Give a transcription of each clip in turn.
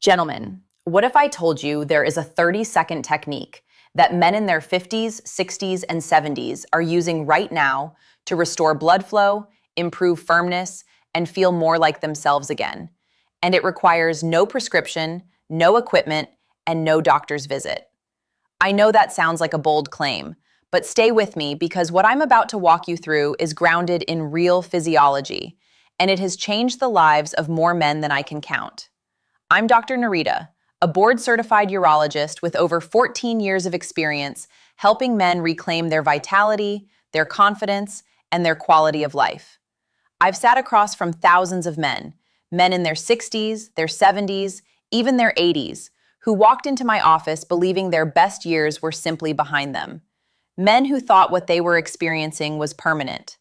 Gentlemen, what if I told you there is a 30-second technique that men in their 50s, 60s, and 70s are using right now to restore blood flow, improve firmness, and feel more like themselves again? And it requires no prescription, no equipment, and no doctor's visit. I know that sounds like a bold claim, but stay with me because what I'm about to walk you through is grounded in real physiology, and it has changed the lives of more men than I can count. I'm Dr. Narita, a board-certified urologist with over 14 years of experience helping men reclaim their vitality, their confidence, and their quality of life. I've sat across from thousands of men in their 60s, their 70s, even their 80s, who walked into my office believing their best years were simply behind them. Men who thought what they were experiencing was permanent.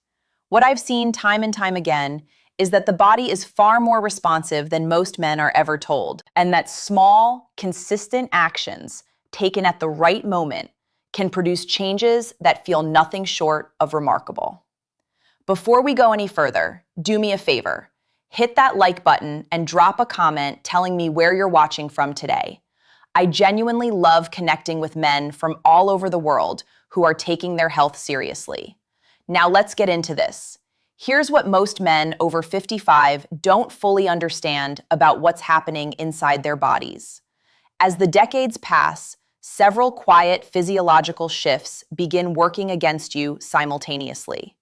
What I've seen time and time again is that the body is far more responsive than most men are ever told, and that small, consistent actions taken at the right moment can produce changes that feel nothing short of remarkable. Before we go any further, do me a favor. Hit that like button and drop a comment telling me where you're watching from today. I genuinely love connecting with men from all over the world who are taking their health seriously. Now let's get into this. Here's what most men over 55 don't fully understand about what's happening inside their bodies. As the decades pass, several quiet physiological shifts begin working against you simultaneously.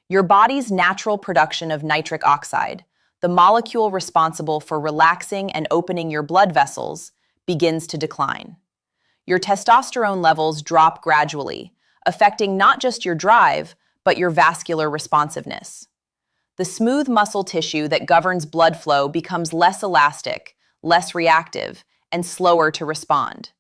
Your body's natural production of nitric oxide, the molecule responsible for relaxing and opening your blood vessels, begins to decline. Your testosterone levels drop gradually, affecting not just your drive, but your vascular responsiveness. The smooth muscle tissue that governs blood flow becomes less elastic, less reactive, and slower to respond.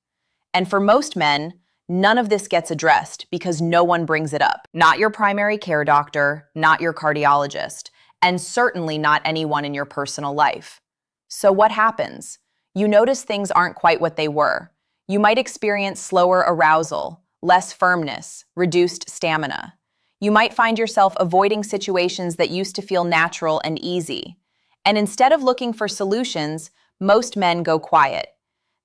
And for most men, none of this gets addressed because no one brings it up. Not your primary care doctor, not your cardiologist, and certainly not anyone in your personal life. So what happens? You notice things aren't quite what they were. You might experience slower arousal, less firmness, reduced stamina. You might find yourself avoiding situations that used to feel natural and easy. And instead of looking for solutions, most men go quiet.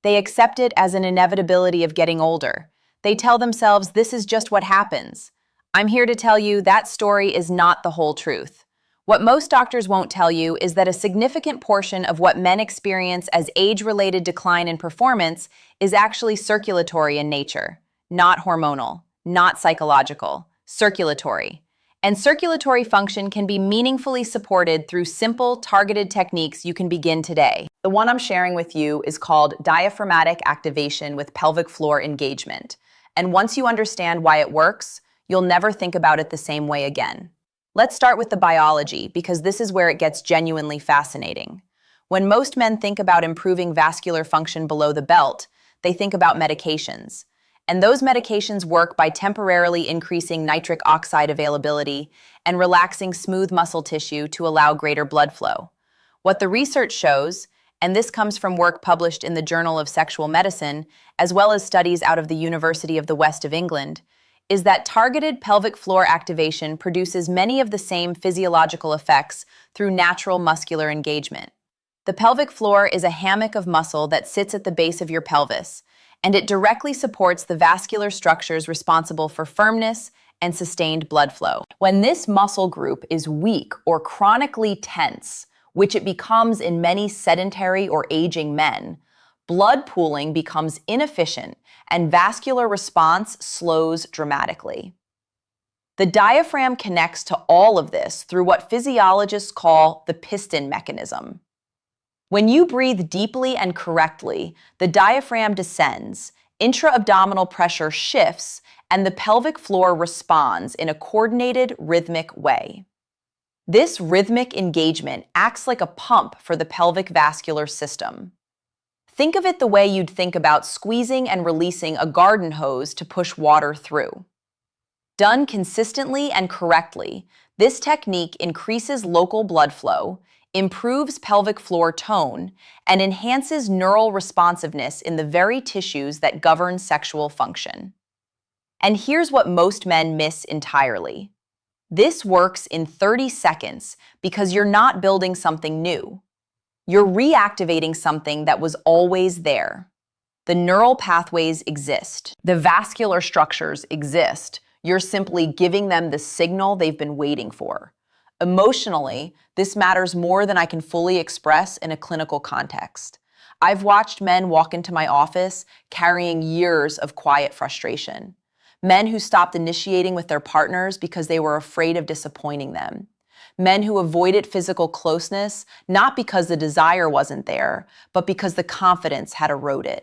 They accept it as an inevitability of getting older. They tell themselves this is just what happens. I'm here to tell you that story is not the whole truth. What most doctors won't tell you is that a significant portion of what men experience as age-related decline in performance is actually circulatory in nature, not hormonal, not psychological. Circulatory. And circulatory function can be meaningfully supported through simple, targeted techniques you can begin today. The one I'm sharing with you is called diaphragmatic activation with pelvic floor engagement. And once you understand why it works, you'll never think about it the same way again. Let's start with the biology, because this is where it gets genuinely fascinating. When most men think about improving vascular function below the belt, they think about medications. And those medications work by temporarily increasing nitric oxide availability and relaxing smooth muscle tissue to allow greater blood flow. What the research shows, and this comes from work published in the Journal of Sexual Medicine, as well as studies out of the University of the West of England, is that targeted pelvic floor activation produces many of the same physiological effects through natural muscular engagement. The pelvic floor is a hammock of muscle that sits at the base of your pelvis, and it directly supports the vascular structures responsible for firmness and sustained blood flow. When this muscle group is weak or chronically tense, which it becomes in many sedentary or aging men, blood pooling becomes inefficient and vascular response slows dramatically. The diaphragm connects to all of this through what physiologists call the piston mechanism. When you breathe deeply and correctly, the diaphragm descends, intra-abdominal pressure shifts, and the pelvic floor responds in a coordinated, rhythmic way. This rhythmic engagement acts like a pump for the pelvic vascular system. Think of it the way you'd think about squeezing and releasing a garden hose to push water through. Done consistently and correctly, this technique increases local blood flow, improves pelvic floor tone, and enhances neural responsiveness in the very tissues that govern sexual function. And here's what most men miss entirely. This works in 30 seconds because you're not building something new. You're reactivating something that was always there. The neural pathways exist. The vascular structures exist. You're simply giving them the signal they've been waiting for. Emotionally, this matters more than I can fully express in a clinical context. I've watched men walk into my office carrying years of quiet frustration. Men who stopped initiating with their partners because they were afraid of disappointing them. Men who avoided physical closeness, not because the desire wasn't there, but because the confidence had eroded.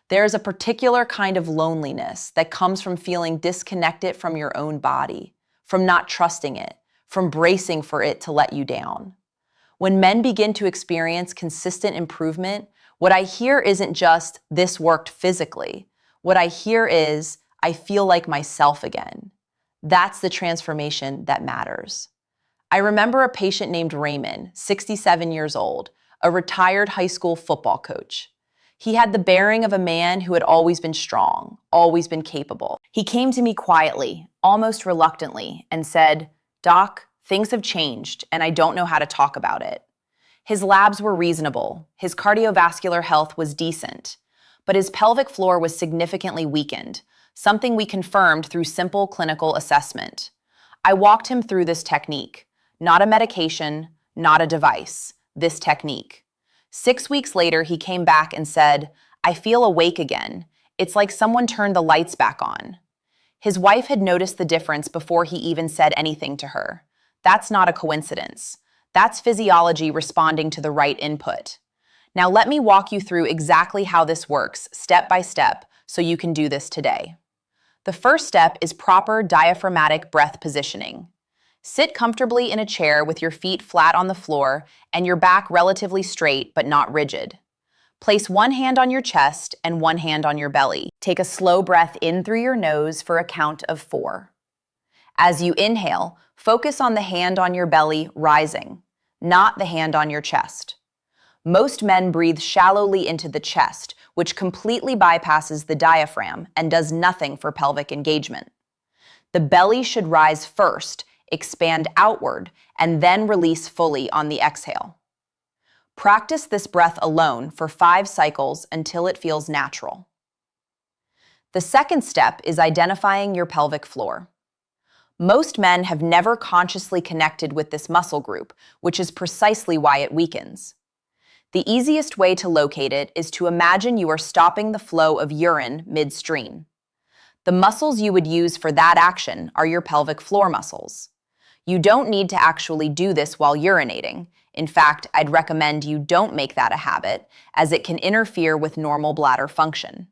There is a particular kind of loneliness that comes from feeling disconnected from your own body, from not trusting it, from bracing for it to let you down. When men begin to experience consistent improvement, what I hear isn't just, "This worked physically." What I hear is, "I feel like myself again." That's the transformation that matters. I remember a patient named Raymond, 67 years old, a retired high school football coach. He had the bearing of a man who had always been strong, always been capable. He came to me quietly, almost reluctantly, and said, "Doc, things have changed, and I don't know how to talk about it." His labs were reasonable, his cardiovascular health was decent, but his pelvic floor was significantly weakened, something we confirmed through simple clinical assessment. I walked him through this technique, not a medication, not a device, this technique. 6 weeks later, he came back and said, "I feel awake again. It's like someone turned the lights back on." His wife had noticed the difference before he even said anything to her. That's not a coincidence. That's physiology responding to the right input. Now let me walk you through exactly how this works, step by step, so you can do this today. The first step is proper diaphragmatic breath positioning. Sit comfortably in a chair with your feet flat on the floor and your back relatively straight but not rigid. Place one hand on your chest and one hand on your belly. Take a slow breath in through your nose for a count of 4. As you inhale, focus on the hand on your belly rising, not the hand on your chest. Most men breathe shallowly into the chest, which completely bypasses the diaphragm and does nothing for pelvic engagement. The belly should rise first, expand outward, and then release fully on the exhale. Practice this breath alone for 5 cycles until it feels natural. The second step is identifying your pelvic floor. Most men have never consciously connected with this muscle group, which is precisely why it weakens. The easiest way to locate it is to imagine you are stopping the flow of urine midstream. The muscles you would use for that action are your pelvic floor muscles. You don't need to actually do this while urinating. In fact, I'd recommend you don't make that a habit, as it can interfere with normal bladder function.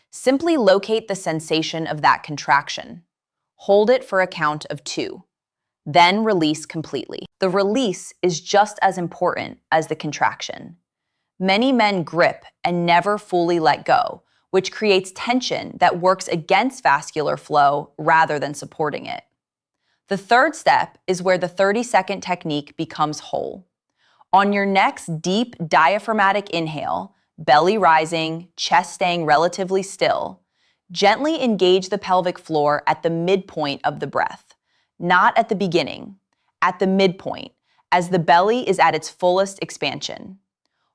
Simply locate the sensation of that contraction. Hold it for a count of 2. Then release completely. The release is just as important as the contraction. Many men grip and never fully let go, which creates tension that works against vascular flow rather than supporting it. The third step is where the 30-second technique becomes whole. On your next deep diaphragmatic inhale, belly rising, chest staying relatively still, gently engage the pelvic floor at the midpoint of the breath, not at the beginning, at the midpoint, as the belly is at its fullest expansion.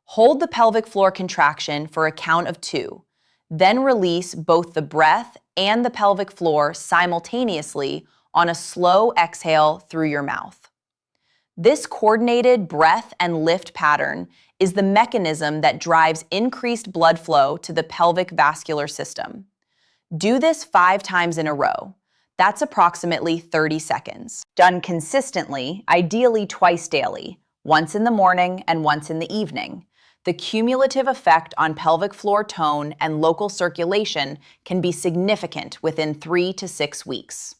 Hold the pelvic floor contraction for a count of 2, then release both the breath and the pelvic floor simultaneously on a slow exhale through your mouth. This coordinated breath and lift pattern is the mechanism that drives increased blood flow to the pelvic vascular system. Do this 5 times in a row. That's approximately 30 seconds. Done consistently, ideally twice daily, once in the morning and once in the evening. The cumulative effect on pelvic floor tone and local circulation can be significant within 3 to 6 weeks.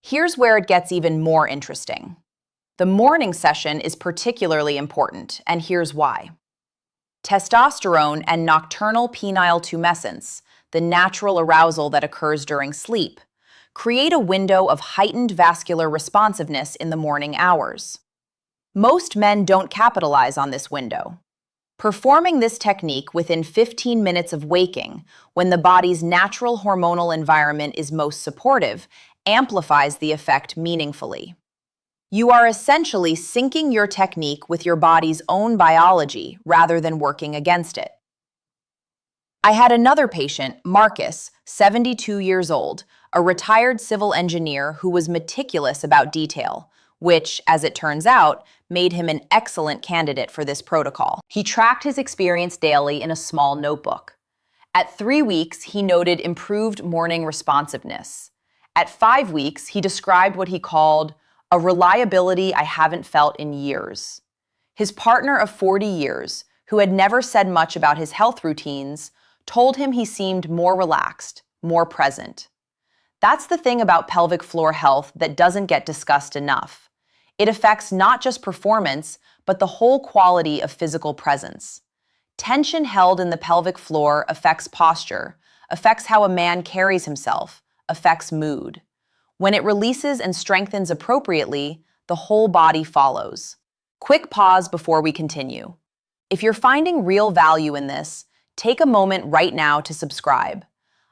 Here's where it gets even more interesting. The morning session is particularly important, and here's why. Testosterone and nocturnal penile tumescence, the natural arousal that occurs during sleep, create a window of heightened vascular responsiveness in the morning hours. Most men don't capitalize on this window. Performing this technique within 15 minutes of waking, when the body's natural hormonal environment is most supportive, amplifies the effect meaningfully. You are essentially syncing your technique with your body's own biology rather than working against it. I had another patient, Marcus, 72 years old, a retired civil engineer who was meticulous about detail, which, as it turns out, made him an excellent candidate for this protocol. He tracked his experience daily in a small notebook. At 3 weeks, he noted improved morning responsiveness. At 5 weeks, he described what he called a reliability I haven't felt in years. His partner of 40 years, who had never said much about his health routines, told him he seemed more relaxed, more present. That's the thing about pelvic floor health that doesn't get discussed enough. It affects not just performance, but the whole quality of physical presence. Tension held in the pelvic floor affects posture, affects how a man carries himself, affects mood. When it releases and strengthens appropriately, the whole body follows. Quick pause before we continue. If you're finding real value in this, take a moment right now to subscribe.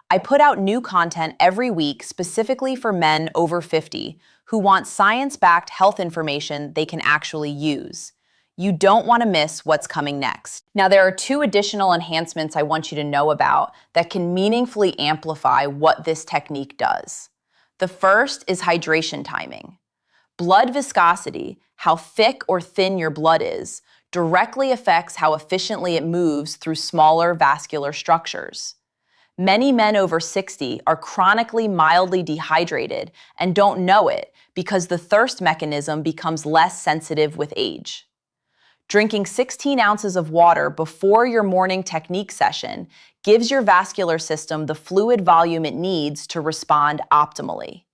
I put out new content every week specifically for men over 50 who want science-backed health information they can actually use. You don't want to miss what's coming next. Now, there are 2 additional enhancements I want you to know about that can meaningfully amplify what this technique does. The first is hydration timing. Blood viscosity, how thick or thin your blood is, directly affects how efficiently it moves through smaller vascular structures. Many men over 60 are chronically mildly dehydrated and don't know it because the thirst mechanism becomes less sensitive with age. Drinking 16 ounces of water before your morning technique session gives your vascular system the fluid volume it needs to respond optimally.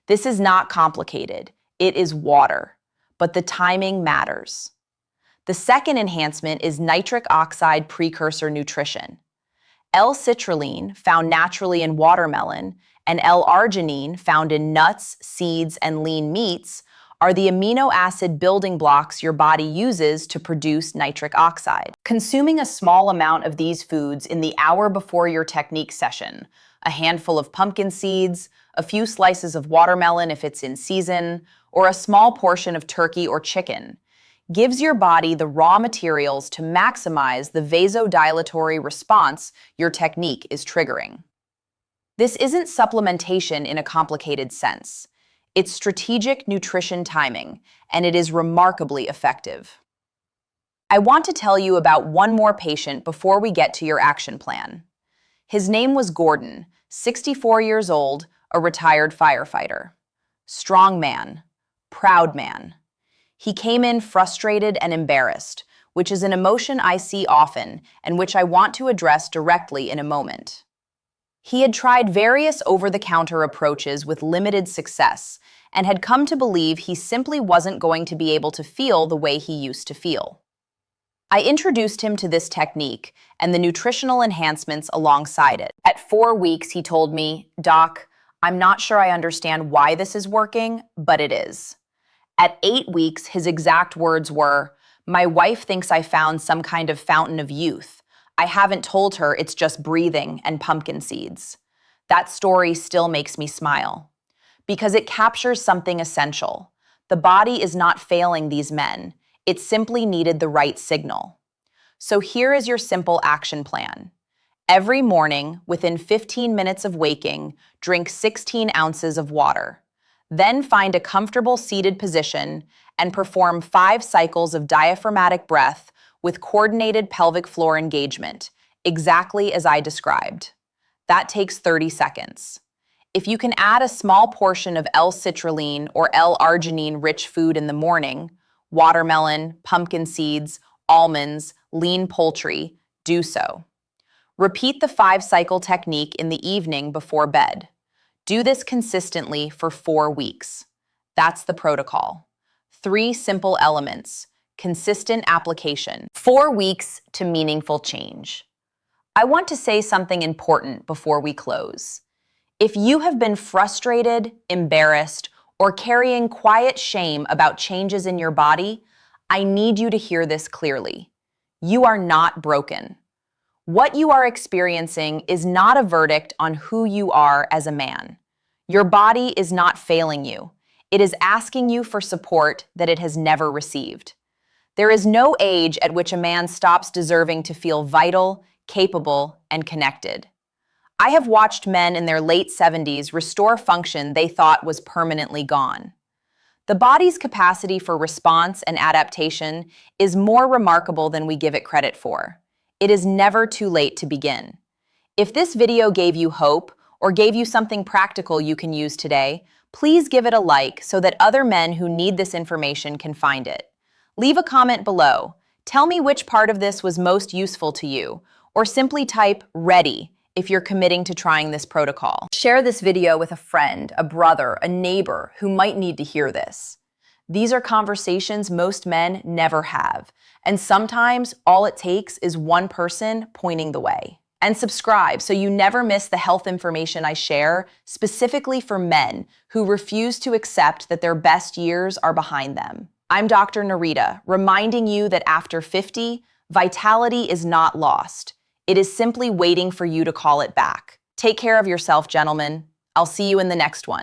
This is not complicated. It is water, but the timing matters. The second enhancement is nitric oxide precursor nutrition. L-citrulline, found naturally in watermelon, and L-arginine, found in nuts, seeds, and lean meats, are the amino acid building blocks your body uses to produce nitric oxide. Consuming a small amount of these foods in the hour before your technique session, a handful of pumpkin seeds, a few slices of watermelon if it's in season, or a small portion of turkey or chicken, gives your body the raw materials to maximize the vasodilatory response your technique is triggering. This isn't supplementation in a complicated sense. It's strategic nutrition timing, and it is remarkably effective. I want to tell you about one more patient before we get to your action plan. His name was Gordon, 64 years old, a retired firefighter. Strong man, proud man. He came in frustrated and embarrassed, which is an emotion I see often and which I want to address directly in a moment. He had tried various over-the-counter approaches with limited success and had come to believe he simply wasn't going to be able to feel the way he used to feel. I introduced him to this technique and the nutritional enhancements alongside it. At 4 weeks, he told me, "Doc, I'm not sure I understand why this is working, but it is." At 8 weeks, his exact words were, "My wife thinks I found some kind of fountain of youth. I haven't told her it's just breathing and pumpkin seeds." That story still makes me smile because it captures something essential. The body is not failing these men. It simply needed the right signal. So here is your simple action plan. Every morning, within 15 minutes of waking, drink 16 ounces of water. Then find a comfortable seated position and perform 5 cycles of diaphragmatic breath with coordinated pelvic floor engagement, exactly as I described. That takes 30 seconds. If you can add a small portion of L-citrulline or L-arginine-rich food in the morning, watermelon, pumpkin seeds, almonds, lean poultry, do so. Repeat the 5-cycle technique in the evening before bed. Do this consistently for 4 weeks. That's the protocol. 3 simple elements. Consistent application. 4 weeks to meaningful change. I want to say something important before we close. If you have been frustrated, embarrassed, or carrying quiet shame about changes in your body, I need you to hear this clearly. You are not broken. What you are experiencing is not a verdict on who you are as a man. Your body is not failing you. It is asking you for support that it has never received. There is no age at which a man stops deserving to feel vital, capable, and connected. I have watched men in their late 70s restore function they thought was permanently gone. The body's capacity for response and adaptation is more remarkable than we give it credit for. It is never too late to begin. If this video gave you hope or gave you something practical you can use today, please give it a like so that other men who need this information can find it. Leave a comment below. Tell me which part of this was most useful to you, or simply type "ready" if you're committing to trying this protocol. Share this video with a friend, a brother, a neighbor who might need to hear this. These are conversations most men never have, and sometimes all it takes is one person pointing the way. And subscribe so you never miss the health information I share specifically for men who refuse to accept that their best years are behind them. I'm Dr. Narita, reminding you that after 50, vitality is not lost. It is simply waiting for you to call it back. Take care of yourself, gentlemen. I'll see you in the next one.